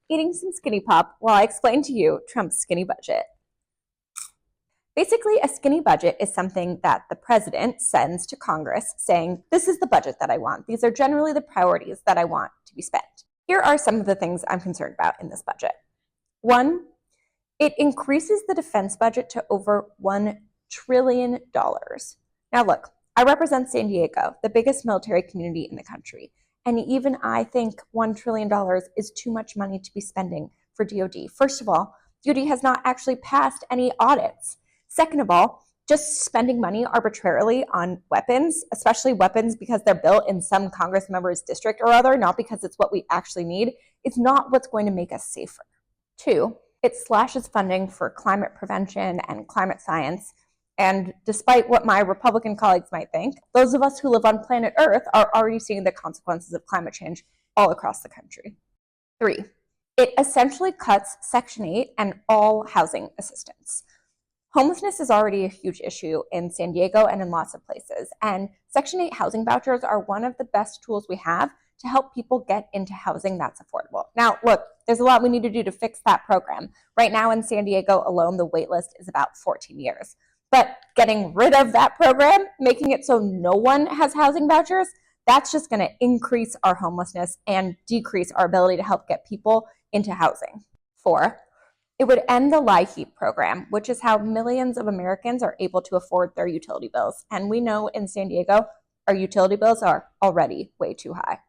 eating some Skinny Pop while I explain to you Trump's skinny budget. Basically, a skinny budget is something that the president sends to Congress saying, this is the budget that I want. These are generally the priorities that I want to be spent. Here are some of the things I'm concerned about in this budget. One, it increases the defense budget to over $1 trillion. Now look, I represent San Diego, the biggest military community in the country. And even I think $1 trillion is too much money to be spending for DoD. First of all, DoD has not actually passed any audits. Second of all, just spending money arbitrarily on weapons, especially weapons because they're built in some Congress member's district or other, not because it's what we actually need, is not what's going to make us safer. Two, it slashes funding for climate prevention and climate science. And despite what my Republican colleagues might think, those of us who live on planet Earth are already seeing the consequences of climate change all across the country. Three, it essentially cuts Section 8 and all housing assistance. Homelessness is already a huge issue in San Diego and in lots of places, and Section 8 housing vouchers are one of the best tools we have to help people get into housing that's affordable. Now, look, there's a lot we need to do to fix that program. Right now in San Diego alone, the wait list is about 14 years. But getting rid of that program, making it so no one has housing vouchers, that's just going to increase our homelessness and decrease our ability to help get people into housing. Four, it would end the LIHEAP program, which is how millions of Americans are able to afford their utility bills. And we know in San Diego, our utility bills are already way too high.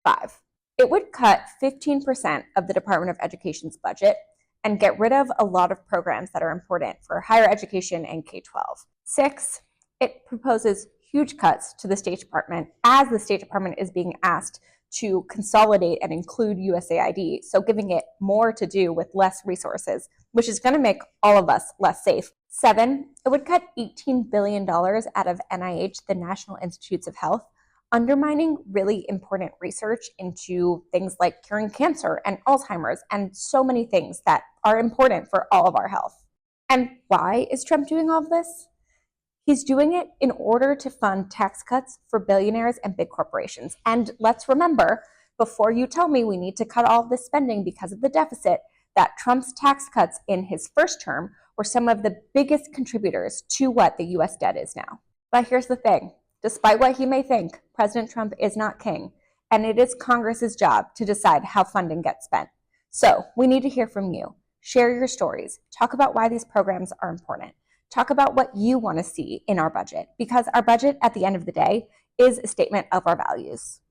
Five, it would cut 15% of the Department of Education's budget and get rid of a lot of programs that are important for higher education and K-12. Six, it proposes huge cuts to the State Department as the State Department is being asked to consolidate and include USAID, so giving it more to do with less resources, which is going to make all of us less safe. Seven, it would cut $18 billion out of NIH, the National Institutes of Health, undermining really important research into things like curing cancer and Alzheimer's and so many things that are important for all of our health. And why is Trump doing all of this? He's doing it in order to fund tax cuts for billionaires and big corporations. And let's remember, before you tell me we need to cut all of this spending because of the deficit, that Trump's tax cuts in his first term were some of the biggest contributors to what the US debt is now. But here's the thing. Despite what he may think, President Trump is not king, and it is Congress's job to decide how funding gets spent. So we need to hear from you. Share your stories. Talk about why these programs are important. Talk about what you want to see in our budget, because our budget at the end of the day is a statement of our values.